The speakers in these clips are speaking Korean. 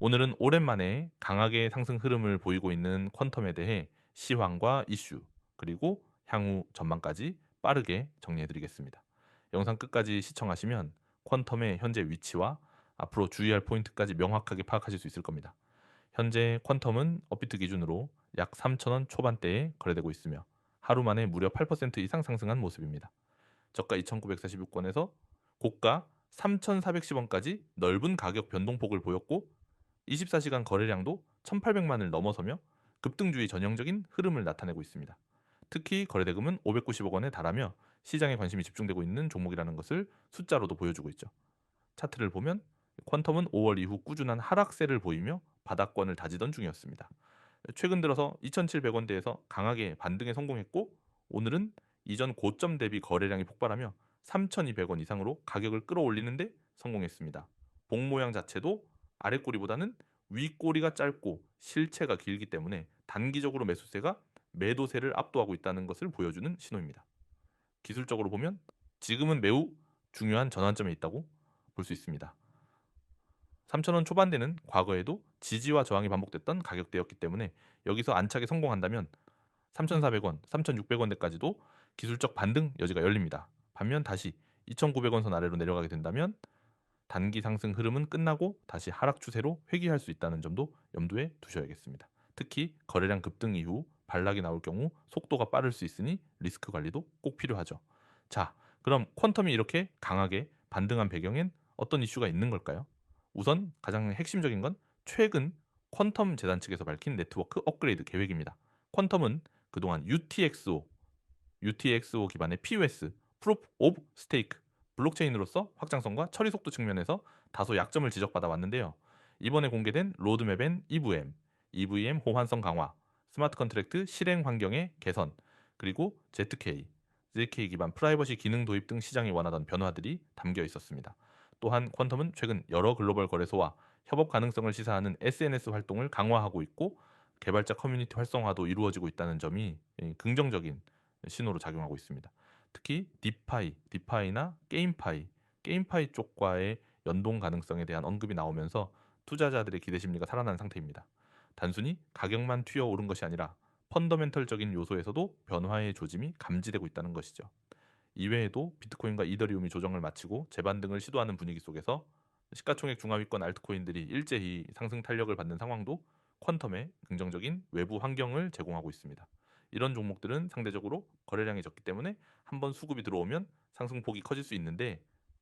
오늘은 오랜만에 강하게 상승 흐름을 보이고 있는 퀀텀에 대해 시황과 이슈, 그리고 향후 전망까지 빠르게 정리해 드리겠습니다. 영상 끝까지 시청하시면 퀀텀의 현재 위치와 앞으로 주의할 포인트까지 명확하게 파악하실 수 있을 겁니다. 현재 퀀텀은 업비트 기준으로 약 3,000원 초반대에 거래되고 있으며 하루 만에 무려 8% 이상 상승한 모습입니다. 저가 2,946원에서 고가 3,410원까지 넓은 가격 변동폭을 보였고 24시간 거래량도 1,800만을 넘어서며 급등주의 전형적인 흐름을 나타내고 있습니다. 특히 거래대금은 590억 원에 달하며 시장에 관심이 집중되고 있는 종목이라는 것을 숫자로도 보여주고 있죠. 차트를 보면 퀀텀은 5월 이후 꾸준한 하락세를 보이며 바닥권을 다지던 중이었습니다. 최근 들어서 2,700원대에서 강하게 반등에 성공했고 오늘은 이전 고점 대비 거래량이 폭발하며 3,200원 이상으로 가격을 끌어올리는데 성공했습니다. 봉 모양 자체도 아랫꼬리보다는 윗꼬리가 짧고 실체가 길기 때문에 단기적으로 매수세가 매도세를 압도하고 있다는 것을 보여주는 신호입니다. 기술적으로 보면 지금은 매우 중요한 전환점에 있다고 볼 수 있습니다. 3,000원 초반대는 과거에도 지지와 저항이 반복됐던 가격대였기 때문에 여기서 안착에 성공한다면 3,400원, 3,600원대까지도 기술적 반등 여지가 열립니다. 반면 다시 2,900원 선 아래로 내려가게 된다면 단기 상승 흐름은 끝나고 다시 하락 추세로 회귀할 수 있다는 점도 염두에 두셔야겠습니다. 특히 거래량 급등 이후 반락이 나올 경우 속도가 빠를 수 있으니 리스크 관리도 꼭 필요하죠. 자, 그럼 퀀텀이 이렇게 강하게 반등한 배경엔 어떤 이슈가 있는 걸까요? 우선 가장 핵심적인 건 최근 퀀텀 재단 측에서 밝힌 네트워크 업그레이드 계획입니다. 퀀텀은 그동안 UTXO 기반의 POS, Proof of Stake 블록체인으로서 확장성과 처리 속도 측면에서 다소 약점을 지적받아 왔는데요. 이번에 공개된 로드맵엔 EVM 호환성 강화, 스마트 컨트랙트 실행 환경의 개선, 그리고 ZK 기반 프라이버시 기능 도입 등 시장이 원하던 변화들이 담겨 있었습니다. 또한 퀀텀은 최근 여러 글로벌 거래소와 협업 가능성을 시사하는 SNS 활동을 강화하고 있고 개발자 커뮤니티 활성화도 이루어지고 있다는 점이 긍정적인 신호로 작용하고 있습니다. 특히 디파이나 게임파이 쪽과의 연동 가능성에 대한 언급이 나오면서 투자자들의 기대 심리가 살아난 상태입니다. 단순히 가격만 튀어오른 것이 아니라 펀더멘털적인 요소에서도 변화의 조짐이 감지되고 있다는 것이죠. 이외에도 비트코인과 이더리움이 조정을 마치고 재반등을 시도하는 분위기 속에서 시가총액 중하위권 알트코인들이 일제히 상승 탄력을 받는 상황도 퀀텀에 긍정적인 외부 환경을 제공하고 있습니다. 이런 종목들은 상대적으로 거래량이 적기 때문에 한번 수급이 들어오면 상승폭이 커질 수 있는데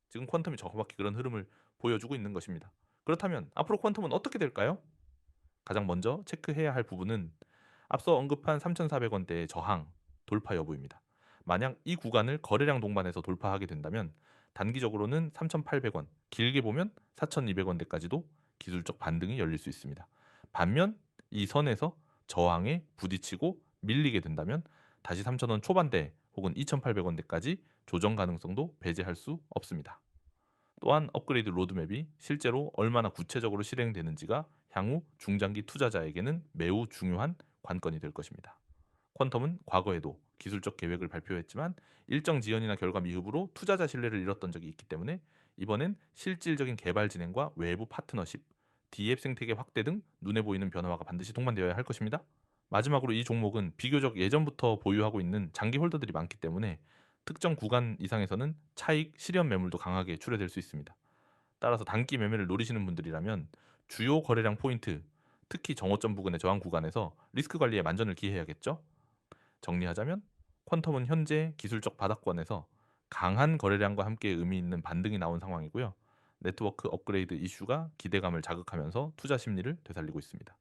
지금 퀀텀이 정확히 그런 흐름을 보여주고 있는 것입니다. 그렇다면 앞으로 퀀텀은 어떻게 될까요? 가장 먼저 체크해야 할 부분은 앞서 언급한 3,400원대의 저항, 돌파 여부입니다. 만약 이 구간을 거래량 동반해서 돌파하게 된다면 단기적으로는 3,800원, 길게 보면 4,200원대까지도 기술적 반등이 열릴 수 있습니다. 반면 이 선에서 저항에 부딪히고 밀리게 된다면 다시 3,000원 초반대 혹은 2,800원대까지 조정 가능성도 배제할 수 없습니다. 또한 업그레이드 로드맵이 실제로 얼마나 구체적으로 실행되는지가 향후 중장기 투자자에게는 매우 중요한 관건이 될 것입니다. 퀀텀은 과거에도 기술적 계획을 발표했지만 일정 지연이나 결과 미흡으로 투자자 신뢰를 잃었던 적이 있기 때문에 이번엔 실질적인 개발 진행과 외부 파트너십, D앱 생태계 확대 등 눈에 보이는 변화가 반드시 동반되어야 할 것입니다. 마지막으로 이 종목은 비교적 예전부터 보유하고 있는 장기 홀더들이 많기 때문에 특정 구간 이상에서는 차익 실현 매물도 강하게 출회될 수 있습니다. 따라서 단기 매매를 노리시는 분들이라면 주요 거래량 포인트, 특히 정오점 부근의 저항 구간에서 리스크 관리에 만전을 기해야겠죠. 정리하자면 퀀텀은 현재 기술적 바닥권에서 강한 거래량과 함께 의미 있는 반등이 나온 상황이고요. 네트워크 업그레이드 이슈가 기대감을 자극하면서 투자 심리를 되살리고 있습니다.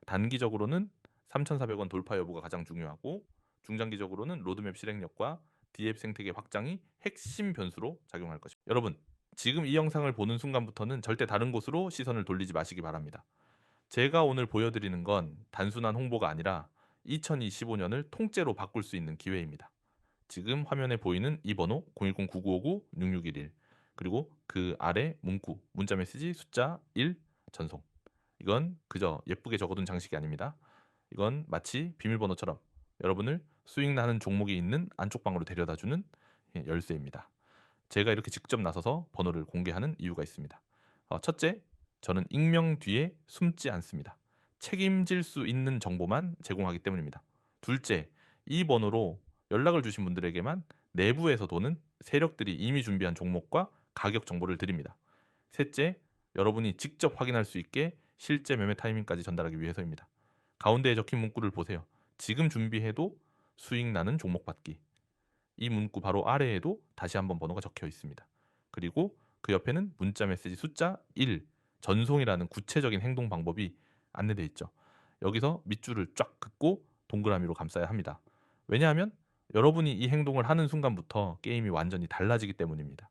단기적으로는 3,400원 돌파 여부가 가장 중요하고 중장기적으로는 로드맵 실행력과 D앱 생태계 확장이 핵심 변수로 작용할 것입니다. 여러분, 지금 이 영상을 보는 순간부터는 절대 다른 곳으로 시선을 돌리지 마시기 바랍니다. 제가 오늘 보여드리는 건 단순한 홍보가 아니라 2025년을 통째로 바꿀 수 있는 기회입니다. 지금 화면에 보이는 이 번호 010-9959-6611 그리고 그 아래 문구, 문자 메시지 숫자 1 전송. 이건 그저 예쁘게 적어둔 장식이 아닙니다. 이건 마치 비밀번호처럼 여러분을 수익 나는 종목이 있는 안쪽 방으로 데려다주는 열쇠입니다. 제가 이렇게 직접 나서서 번호를 공개하는 이유가 있습니다. 첫째, 저는 익명 뒤에 숨지 않습니다. 책임질 수 있는 정보만 제공하기 때문입니다. 둘째, 이 번호로 연락을 주신 분들에게만 내부에서 도는 세력들이 이미 준비한 종목과 가격 정보를 드립니다. 셋째, 여러분이 직접 확인할 수 있게 실제 매매 타이밍까지 전달하기 위해서입니다. 가운데에 적힌 문구를 보세요. 지금 준비해도 수익 나는 종목 받기. 이 문구 바로 아래에도 다시 한번 번호가 적혀 있습니다. 그리고 그 옆에는 문자 메시지 숫자 1, 전송이라는 구체적인 행동 방법이 안내되어 있죠. 여기서 밑줄을 쫙 긋고 동그라미로 감싸야 합니다. 왜냐하면 여러분이 이 행동을 하는 순간부터 게임이 완전히 달라지기 때문입니다.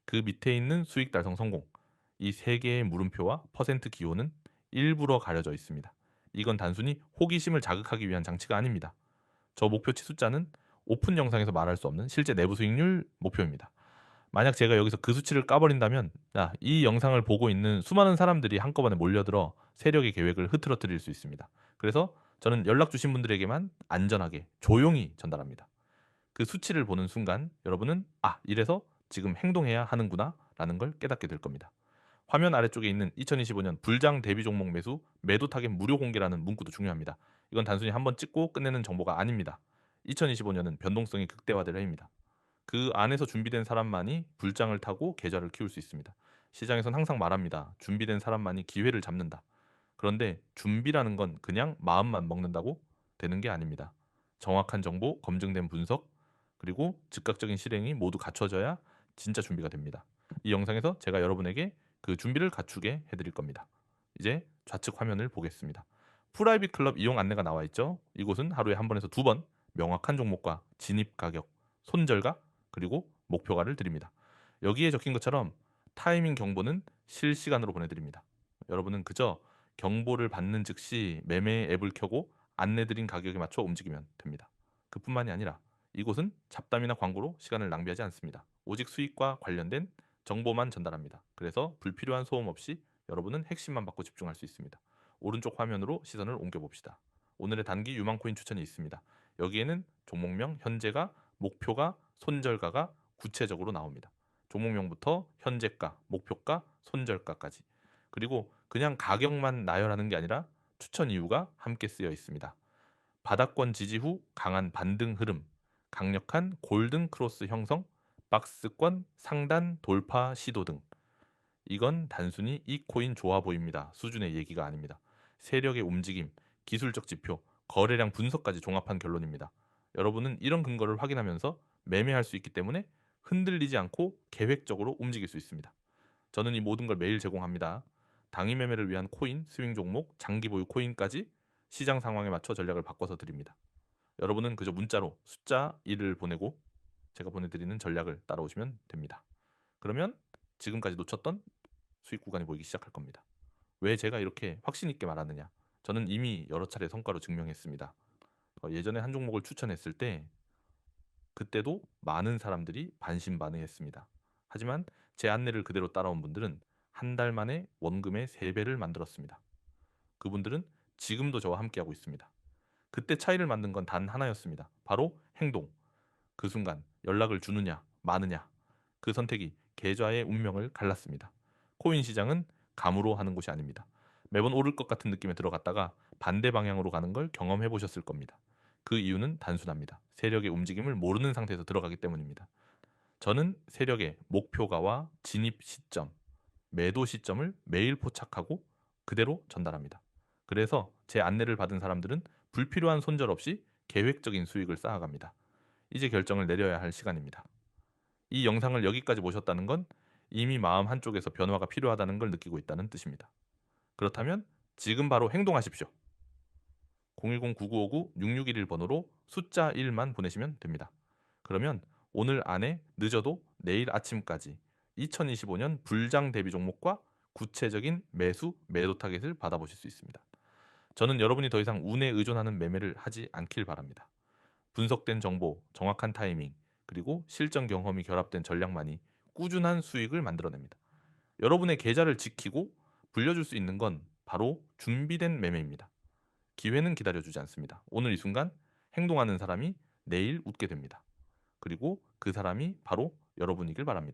그 밑에 있는 수익 달성 성공, 이 세 개의 물음표와 퍼센트 기호는 일부러 가려져 있습니다. 이건 단순히 호기심을 자극하기 위한 장치가 아닙니다. 저 목표치 숫자는 오픈 영상에서 말할 수 없는 실제 내부 수익률 목표입니다. 만약 제가 여기서 그 수치를 까버린다면 이 영상을 보고 있는 수많은 사람들이 한꺼번에 몰려들어 세력의 계획을 흐트러뜨릴 수 있습니다. 그래서 저는 연락 주신 분들에게만 안전하게 조용히 전달합니다. 그 수치를 보는 순간 여러분은 이래서 지금 행동해야 하는구나 라는 걸 깨닫게 될 겁니다. 화면 아래쪽에 있는 2025년 불장 대비 종목 매수 매도 타겟 무료 공개라는 문구도 중요합니다. 이건 단순히 한번 찍고 끝내는 정보가 아닙니다. 2025년은 변동성이 극대화될 해입니다. 그 안에서 준비된 사람만이 불장을 타고 계좌를 키울 수 있습니다. 시장에선 항상 말합니다. 준비된 사람만이 기회를 잡는다. 그런데 준비라는 건 그냥 마음만 먹는다고 되는 게 아닙니다. 정확한 정보, 검증된 분석, 그리고 즉각적인 실행이 모두 갖춰져야 진짜 준비가 됩니다. 이 영상에서 제가 여러분에게 그 준비를 갖추게 해드릴 겁니다. 이제 좌측 화면을 보겠습니다. 프라이빗 클럽 이용 안내가 나와 있죠. 이곳은 하루에 한 번에서 두 번 명확한 종목과 진입 가격, 손절가, 그리고 목표가를 드립니다. 여기에 적힌 것처럼 타이밍 경보는 실시간으로 보내드립니다. 여러분은 그저 경보를 받는 즉시 매매 앱을 켜고 안내드린 가격에 맞춰 움직이면 됩니다. 그뿐만이 아니라 이곳은 잡담이나 광고로 시간을 낭비하지 않습니다. 오직 수익과 관련된 정보만 전달합니다. 그래서 불필요한 소음 없이 여러분은 핵심만 받고 집중할 수 있습니다. 오른쪽 화면으로 시선을 옮겨봅시다. 오늘의 단기 유망코인 추천이 있습니다. 여기에는 종목명, 현재가, 목표가, 손절가가 구체적으로 나옵니다. 종목명부터 현재가, 목표가, 손절가까지. 그리고 그냥 가격만 나열하는 게 아니라 추천 이유가 함께 쓰여 있습니다. 바닥권 지지 후 강한 반등 흐름, 강력한 골든 크로스 형성, 박스권 상단 돌파 시도 등. 이건 단순히 이 코인 좋아 보입니다 수준의 얘기가 아닙니다. 세력의 움직임, 기술적 지표, 거래량 분석까지 종합한 결론입니다. 여러분은 이런 근거를 확인하면서 매매할 수 있기 때문에 흔들리지 않고 계획적으로 움직일 수 있습니다. 저는 이 모든 걸 매일 제공합니다. 당일 매매를 위한 코인, 스윙 종목, 장기 보유 코인까지 시장 상황에 맞춰 전략을 바꿔서 드립니다. 여러분은 그저 문자로 숫자 1을 보내고 제가 보내드리는 전략을 따라오시면 됩니다. 그러면 지금까지 놓쳤던 수익 구간이 보이기 시작할 겁니다. 왜 제가 이렇게 확신 있게 말하느냐? 저는 이미 여러 차례 성과로 증명했습니다. 예전에 한 종목을 추천했을 때 그때도 많은 사람들이 반신반의했습니다. 하지만 제 안내를 그대로 따라온 분들은 한 달 만에 원금의 3배를 만들었습니다. 그분들은 지금도 저와 함께하고 있습니다. 그때 차이를 만든 건 단 하나였습니다. 바로 행동. 그 순간 연락을 주느냐 마느냐 그 선택이 계좌의 운명을 갈랐습니다. 코인 시장은 감으로 하는 곳이 아닙니다. 매번 오를 것 같은 느낌에 들어갔다가 반대 방향으로 가는 걸 경험해 보셨을 겁니다. 그 이유는 단순합니다. 세력의 움직임을 모르는 상태에서 들어가기 때문입니다. 저는 세력의 목표가와 진입 시점, 매도 시점을 매일 포착하고 그대로 전달합니다. 그래서 제 안내를 받은 사람들은 불필요한 손절 없이 계획적인 수익을 쌓아갑니다. 이제 결정을 내려야 할 시간입니다. 이 영상을 여기까지 보셨다는 건 이미 마음 한쪽에서 변화가 필요하다는 걸 느끼고 있다는 뜻입니다. 그렇다면 지금 바로 행동하십시오. 010-9959-6611 번호로 숫자 1만 보내시면 됩니다. 그러면 오늘 안에 늦어도 내일 아침까지 2025년 불장 대비 종목과 구체적인 매수, 매도 타겟을 받아보실 수 있습니다. 저는 여러분이 더 이상 운에 의존하는 매매를 하지 않길 바랍니다. 분석된 정보, 정확한 타이밍, 그리고 실전 경험이 결합된 전략만이 꾸준한 수익을 만들어냅니다. 여러분의 계좌를 지키고 불려줄 수 있는 건 바로 준비된 매매입니다. 기회는 기다려주지 않습니다. 오늘 이 순간 행동하는 사람이 내일 웃게 됩니다. 그리고 그 사람이 바로 여러분이길 바랍니다.